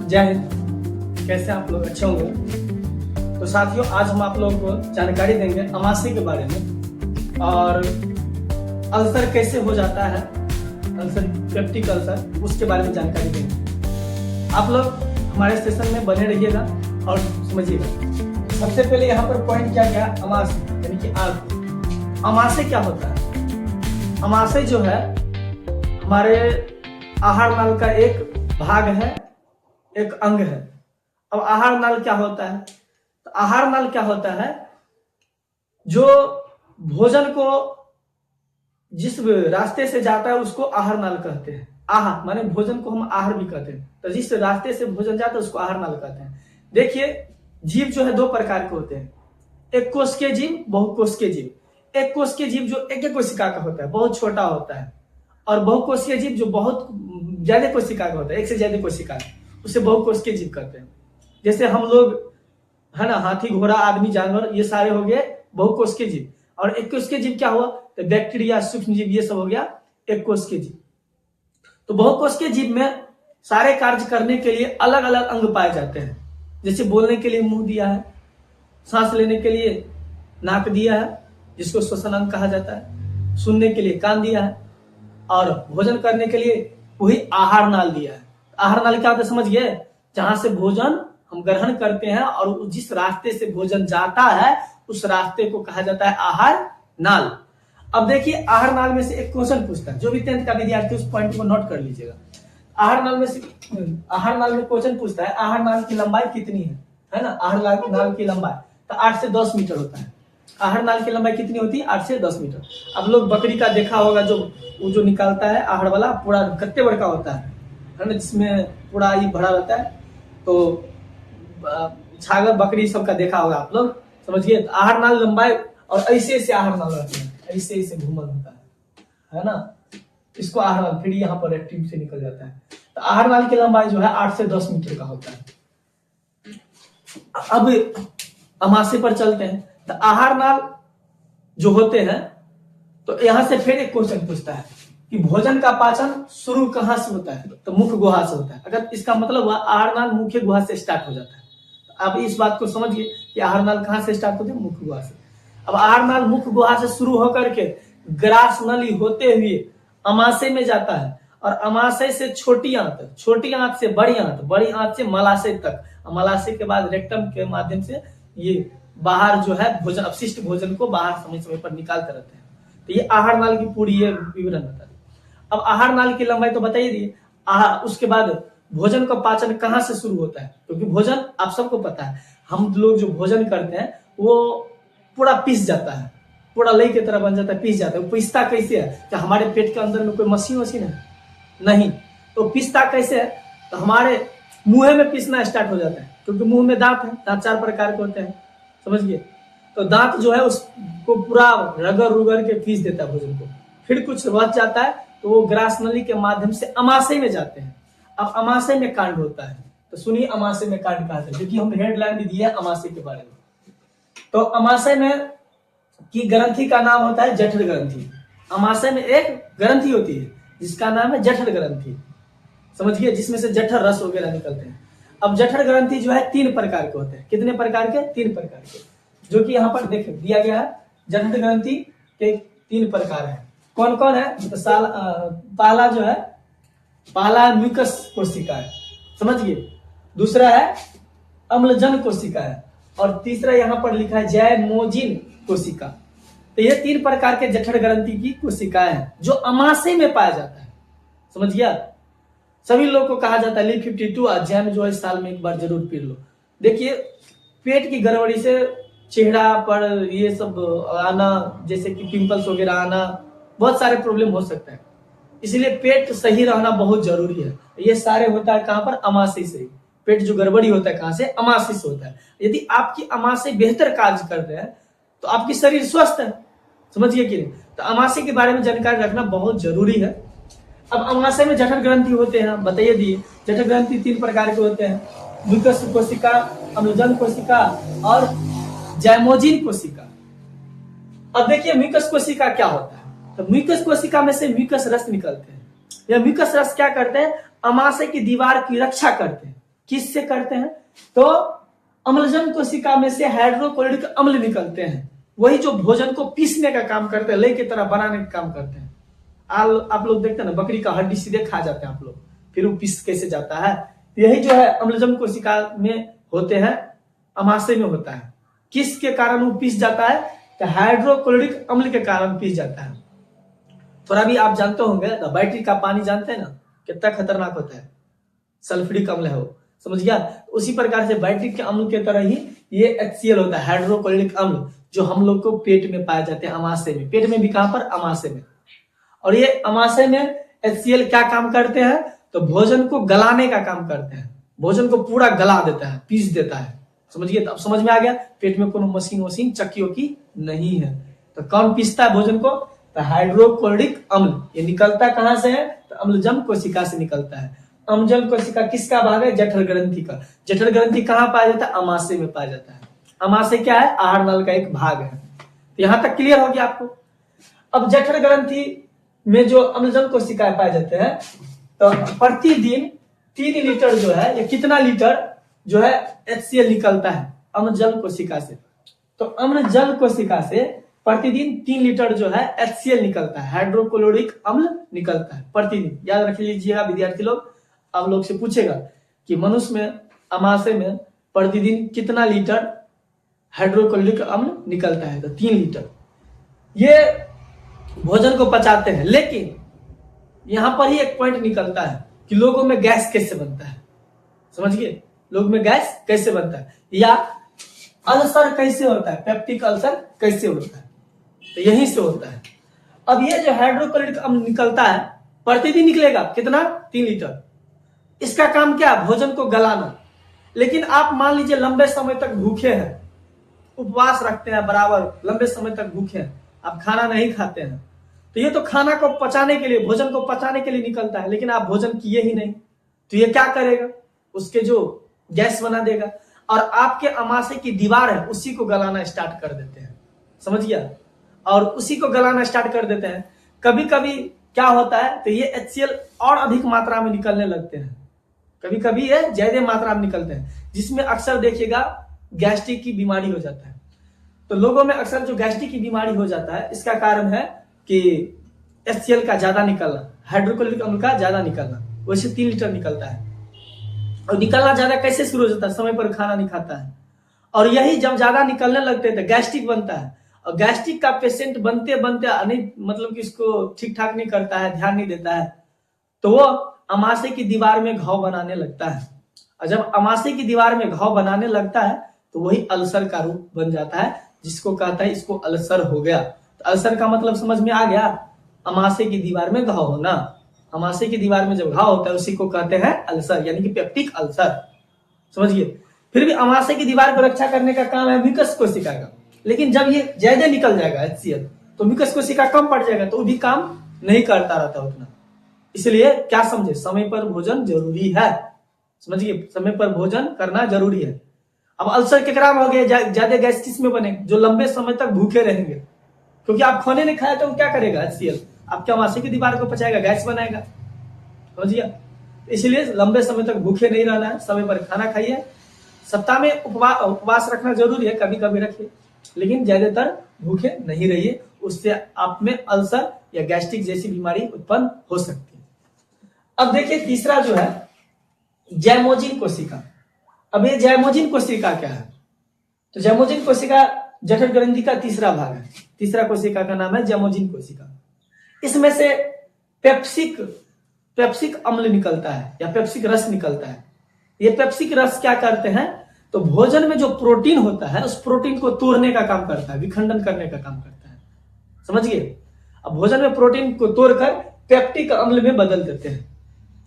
जय हिंद। कैसे आप लोग? अच्छे होंगे। तो साथियों, आज हम आप लोगों को जानकारी देंगे अमाशय के बारे में और अल्सर कैसे हो जाता है, अल्सर, पेप्टिक अल्सर, उसके बारे में जानकारी देंगे। आप लोग हमारे सेशन में बने रहिएगा और समझिएगा। सबसे पहले यहाँ पर पॉइंट क्या क्या? अमाशय यानी कि आग। अमाशय क्या होता है? अमाशय जो है हमारे आहार नाल का एक भाग है, एक अंग है। अब आहार नाल क्या होता है? तो आहार नाल क्या होता है? जो भोजन को जिस रास्ते से जाता है उसको आहार नाल कहते हैं। आहार माने भोजन को हम आहार भी कहते हैं। तो जिस रास्ते से भोजन जाता है उसको आहार नाल कहते हैं। देखिए, जीव जो है दो प्रकार के होते हैं, एक कोशिकीय जीव, बहुकोशिकीय जीव। एक कोशिकीय जीव जो एक कोशिका का होता है, बहुत छोटा होता है, और बहुकोशिकीय जीव जो बहुत ज्यादा कोशिका का होता है, एक से ज्यादा कोशिका, उसे बहुकोशिकीय जीव कहते हैं। जैसे हम लोग है ना, हाथी, घोड़ा, आदमी, जानवर, ये सारे हो गए बहुकोशिकीय जीव। और एक कोशिकीय जीव क्या हुआ? तो बैक्टीरिया, सूक्ष्म जीव, ये सब हो गया एक कोशिकीय जीव। तो बहुकोशिकीय जीव में सारे कार्य करने के लिए अलग अलग अंग पाए जाते हैं। जैसे बोलने के लिए मुंह दिया है, सांस लेने के लिए नाक दिया है जिसको श्वसन अंग कहा जाता है, सुनने के लिए कान दिया है, और भोजन करने के लिए वही आहार नाल दिया है। आहार नाल क्या होता है समझ गए? जहां से भोजन हम ग्रहण करते हैं और जिस रास्ते से भोजन जाता है उस रास्ते को कहा जाता है आहार नाल। अब देखिए, आहार नाल में से एक क्वेश्चन पूछता है, जो भी 10th का विद्यार्थी उस पॉइंट को नोट कर लीजिएगा। आहार नाल में से आहार नाल में क्वेश्चन पूछता है, आहार नाल की लंबाई कितनी है ना? आहार नाल की लंबाई तो 8 से 10 मीटर होता है। आहार नाल की लंबाई कितनी होती है? 8 से 10 मीटर। अब लोग बकरी का देखा होगा, जो निकालता है आहार वाला, पूरा कत्ते बड़का होता है ना, जिसमें पूरा ये भरा रहता है। तो छागर, बकरी सबका देखा होगा आप लोग, समझिए। आहार नाल लंबाई, और ऐसे आहार नाल रहते हैं, ऐसे घूमल होता है ना, इसको आहार नाल, फिर यहाँ पर एक्टिव से निकल जाता है। तो आहार नाल की लंबाई जो है 8 से 10 मीटर का होता है। अब अमाशय पर चलते हैं। तो आहार नाल जो होते हैं, तो यहां से फिर एक क्वेश्चन पूछता है कि भोजन का पाचन शुरू कहां से होता है? तो मुख्य गुहा से होता है। अगर इसका मतलब हुआ आहार नाल मुख्य गुहा से स्टार्ट हो जाता है। तो आप इस बात को समझिए कि आहार नाल कहां से स्टार्ट होते हैं? मुख्य गुहा से। अब आहार नाल मुख्य गुहा से शुरू होकर के ग्रास नली होते हुए अमाशय में जाता है, और अमाशय से छोटी आंत से बड़ी आंत से मलाशय तक, मलाशय के बाद रेक्टम के माध्यम से ये बाहर जो है भोजन, अपशिष्ट भोजन को बाहर समय समय पर निकालते रहते हैं। तो ये आहार नाल की पूरी ये विवरण होता है। अब आहार नाल की लंबाई तो बताइए दिए। उसके बाद भोजन का पाचन कहाँ से शुरू होता है? क्योंकि भोजन आप सबको पता है, हम लोग जो भोजन करते हैं वो पूरा पीस जाता है, पूरा लई की तरह बन जाता है, पीस जाता है। पिसता कैसे है? क्या हमारे पेट के अंदर में कोई मशीन है? नहीं। तो पिसता कैसे है? तो हमारे मुंह में पीसना स्टार्ट हो जाता है, क्योंकि मुंह में दांत है, दांत 4 प्रकार के होते हैं, समझिए। तो दांत जो है उसको पूरा रगड़ के पीस देता है भोजन को। फिर कुछ बच जाता है तो वो ग्रास नली के माध्यम से अमाशय में जाते हैं। अब अमाशय में कांड होता है। तो सुनिए अमाशय में कांड कहा जाता है, क्योंकि हम हेडलाइन भी दिया है अमाशय के बारे में। तो अमाशय में की ग्रंथि का नाम होता है जठर ग्रंथि। अमाशय में एक ग्रंथि होती है जिसका नाम है जठर ग्रंथि, समझिए, जिसमें से जठर रस वगैरह निकलते हैं। अब जठर ग्रंथि जो है 3 प्रकार के होते हैं। कितने प्रकार के? 3 प्रकार के, जो कि यहाँ पर देखिए दिया गया है। जठर ग्रंथि के 3 प्रकार है। कौन कौन है? तो पहला जो है, पहला म्यूकस कोशिका है, समझिए। दूसरा है अम्लजन कोशिका है, और तीसरा यहाँ पर लिखा है जैमोजिन कोशिका। तो ये 3 प्रकार के जठर ग्रंथि की कोशिकाएं हैं जो अमाशय में पाया जाता है, समझ गया। सभी लोग को कहा जाता है ली 52 अध्ययन जो है साल में एक बार जरूर पी लो। देखिए, पेट की गड़बड़ी से चेहरा पर ये सब आना, जैसे कि पिंपल्स वगैरह आना, बहुत सारे प्रॉब्लम हो सकता है। इसलिए पेट सही रहना बहुत जरूरी है। ये सारे होता है कहां पर? अमाशय से। पेट जो गड़बड़ी होता है कहां से? अमाशय से होता है। यदि आपकी अमाशय बेहतर कार्य कर रहे हैं तो आपकी शरीर स्वस्थ है, समझिए कि नहीं। तो अमाशय के बारे में जानकारी रखना बहुत जरूरी है। अब अमाशय में जठर ग्रंथि होते हैं, बताइए दिए। जठर ग्रंथि 3 प्रकार के होते हैं, म्यूकस कोशिका, अम्लजन कोशिका और जैमोजिन कोशिका। अब देखिए म्यूकस कोशिका क्या होता है? तो म्यूकस कोशिका में से म्यूकस रस निकलते हैं। यह म्यूकस रस क्या करते हैं? अमाशय की दीवार की रक्षा करते हैं। किससे करते हैं? तो अम्लजन कोशिका में से हाइड्रोक्लोरिक अम्ल निकलते हैं, वही जो भोजन को पीसने का काम करते हैं, लई की तरह बनाने का काम करते हैं। आप लोग देखते हैं ना, बकरी का हड्डी सीधे खा जाते हैं आप लोग, फिर वो पीस कैसे जाता है? यही जो है अम्लजन कोशिका में होते हैं, अमाशय में होता है। किसके कारण वो पीस जाता है? तो हाइड्रोक्लोरिक अम्ल के कारण पीस जाता है। थोड़ा भी आप जानते होंगे, बैटरी का पानी जानते हैं ना कितना खतरनाक होता है, सल्फ्यूरिक अम्ल है वो, समझ गया? उसी प्रकार से बैटरी के अम्ल के तरह ही ये HCl होता है, हाइड्रोक्लोरिक अम्ल, जो हम लोग को पेट में पाए जाते हैं, अमाशय में। पेट में भी कहां पर? अमाशय में। और ये अमाशय में HCl क्या काम करते हैं? तो भोजन को गलाने का काम करते हैं, भोजन को पूरा गला देता है, पीस देता है, समझिए? अब समझ में आ गया, पेट में कोनो मशीन चक्कियों की नहीं है। तो कौन पीसता है भोजन को? तो हाइड्रोक्लोरिक अम्ल। ये निकलता कहां से है? तो अम्लजन कोशिका से निकलता है। अम्लजन कोशिका किसका भाग है? जठर ग्रंथि का। जठर ग्रंथि कहां पाया जाता है? अमाशय में पाया जाता है। अमाशय क्या है? आहार नल का एक भाग है। तो यहां तक क्लियर हो गया आपको? अब जठर ग्रंथि में जो अम्लजन कोशिकाएं पाए जाते हैं, तो प्रतिदिन 3 लीटर जो है, या कितना लीटर जो है HCl निकलता है अम्लजल कोशिका से। तो अम्लजल कोशिका से प्रतिदिन 3 लीटर जो है HCl निकलता है, हाइड्रोक्लोरिक अम्ल निकलता है प्रतिदिन। याद रख लीजिएगा विद्यार्थी लोग, आप लोग से पूछेगा कि मनुष्य में, अमाशय में प्रतिदिन कितना लीटर हाइड्रोक्लोरिक अम्ल निकलता है? तो 3 लीटर। ये भोजन को पचाते हैं, लेकिन यहां पर ही एक पॉइंट निकलता है कि लोगों में गैस कैसे बनता है, समझिए? लोगों में गैस कैसे बनता है, या अल्सर कैसे होता है, पेप्टिक अल्सर कैसे होता है? तो यहीं से होता है। अब ये जो हाइड्रोक्लोरिक अम्ल निकलता है, प्रतिदिन निकलेगा कितना? 3 लीटर। इसका काम क्या? भोजन को गलाना। लेकिन आप मान लीजिए लंबे समय तक भूखे हैं, उपवास रखते हैं, बराबर लंबे समय तक भूखे हैं, आप खाना नहीं खाते हैं, तो ये तो खाना को पचाने के लिए, भोजन को पचाने के लिए निकलता है, लेकिन आप भोजन किए ही नहीं, तो ये क्या करेगा? उसके जो गैस बना देगा, और आपके अमाशय की दीवार है उसी को गलाना स्टार्ट कर देते हैं, समझ गया? और उसी को गलाना स्टार्ट कर देते हैं। कभी कभी क्या होता है, तो ये HCl और अधिक मात्रा में निकलने लगते हैं, कभी कभी ये ज्यादा मात्रा में निकलते हैं, जिसमें अक्सर देखिएगा गैस्ट्रिक की बीमारी हो जाता है। तो लोगों में अक्सर जो गैस्ट्रिक की बीमारी हो जाता है, इसका कारण है कि HCl का ज्यादा निकलना, हाइड्रोक्लोरिक अम्ल का ज्यादा निकलना। वैसे 3 लीटर निकलता है, और निकलना ज्यादा कैसे शुरू हो जाता है? समय पर खाना नहीं खाता है, और यही जब ज्यादा निकलने लगते हैं तो गैस्ट्रिक बनता है, और गैस्ट्रिक का पेशेंट बनते बनते नहीं, मतलब कि इसको ठीक ठाक नहीं करता है, ध्यान नहीं देता है, तो वो अमाशय की दीवार में घाव बनाने लगता है। और जब अमाशय की दीवार में घाव बनाने लगता है, तो वही अल्सर का रूप बन जाता है, जिसको कहता है इसको अल्सर हो गया। तो अल्सर का मतलब समझ में आ गया? अमाशय की दीवार में घाव होना। अमाशय की दीवार में जब घाव होता है उसी को कहते हैं अल्सर, यानी कि पेप्टिक अल्सर, समझिए? फिर भी अमाशय की दीवार को रक्षा करने का काम है म्यूकस कोशिका का, लेकिन जब ये ज्यादा निकल जाएगा HCl, तो म्यूकस कोशिका कम पड़ जाएगा, तो वो भी काम नहीं करता रहता उतना। इसलिए क्या समझे? समय पर भोजन जरूरी है, समझिए? समय पर भोजन करना जरूरी है। अब अल्सर केकरा में हो गया? ज्यादा गैस किस में बने? जो लंबे समय तक भूखे रहेंगे, क्योंकि आप खाने नहीं खाए तो वो क्या करेगा? HCl आपके अमाशय की दीवार को पचाएगा, गैस बनाएगा, समझिए? इसलिए लंबे समय तक भूखे नहीं रहना है, समय पर खाना खाइए। सप्ताह में उपवास रखना जरूरी है, कभी कभी रखिए, लेकिन ज्यादातर भूखे नहीं रहिए, उससे आप में अल्सर या गैस्ट्रिक जैसी बीमारी उत्पन्न हो सकती है। अब देखिए तीसरा जो है जैमोजिन कोशिका। अब ये जैमोजिन कोशिका क्या है? तो जैमोजिन कोशिका जठर ग्रंथि का तीसरा भाग है। तीसरा कोशिका का नाम है जैमोजिन कोशिका। इसमें से पेप्सिक अम्ल निकलता है, या पेप्सिक रस निकलता है। ये पेप्सिक रस क्या करते हैं? तो भोजन में जो प्रोटीन होता है उस प्रोटीन को तोड़ने का काम करता है, विखंडन करने का काम करता है, समझिए? अब भोजन में प्रोटीन को तोड़कर पेप्टिक अम्ल में बदल देते हैं,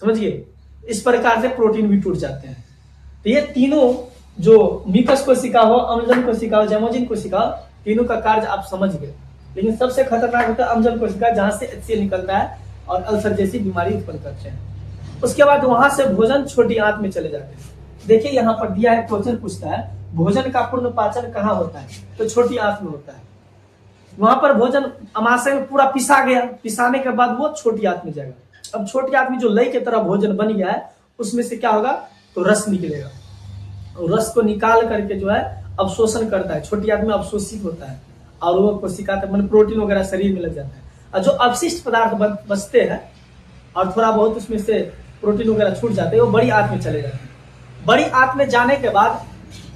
समझिए? इस प्रकार से प्रोटीन भी टूट जाते हैं। तो ये तीनों, जो म्यूकस कोशिका हो, अम्लजन कोशिका हो, जैमोजिन कोशिका, तीनों का कार्य आप समझ गए। लेकिन सबसे खतरनाक होता है अम्लजन कोशिका, जहां से HCl निकलता है और अल्सर जैसी बीमारी उत्पन्न करते हैं। उसके बाद वहां से भोजन छोटी आंत में चले जाते हैं। देखिए यहाँ पर दिया है, क्वेश्चन पूछता है भोजन का पूर्ण पाचन कहाँ होता है? तो छोटी आंत में होता है। वहां पर भोजन अमाशय में पूरा पिसा गया, पिसाने के बाद वो छोटी आंत में जाएगा। अब छोटी आंत में जो लई की तरह भोजन बन गया है, उसमें से क्या होगा? तो रस निकलेगा, और रस को निकाल करके जो है अवशोषण करता है, छोटी आंत में अवशोषित होता है और वो कोशिका मतलब प्रोटीन वगैरह शरीर में लग जाता है। और जो अवशिष्ट पदार्थ बचते हैं और थोड़ा बहुत उसमें से प्रोटीन वगैरह छूट जाते हैं, वो बड़ी आंत में चले जाते हैं। बड़ी आंत में जाने के बाद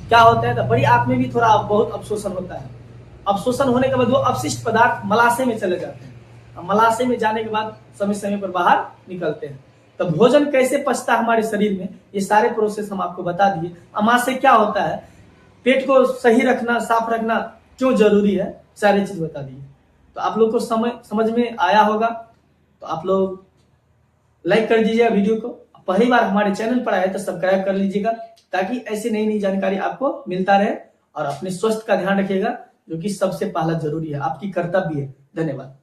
क्या होता है, तो बड़ी आंत में भी थोड़ा बहुत अवशोषण होता है। अवशोषण होने के बाद वो अवशिष्ट पदार्थ मलाशय में चले जाते हैं। मलाशय में जाने के बाद समय समय पर बाहर निकलते हैं। तो भोजन कैसे पचता है हमारे शरीर में, ये सारे प्रोसेस हम आपको बता दिए। अमाशय क्या होता है, पेट को सही रखना, साफ रखना क्यों जरूरी है, सारी चीज बता दी। तो आप लोग को समझ में आया होगा, तो आप लोग लाइक कर दीजिएगा वीडियो को। पहली बार हमारे चैनल पर आए तो सब्सक्राइब कर लीजिएगा, ताकि ऐसी नई नई जानकारी आपको मिलता रहे। और अपने स्वास्थ्य का ध्यान रखिएगा, जो कि सबसे पहला जरूरी है, आपकी कर्तव्य है। धन्यवाद।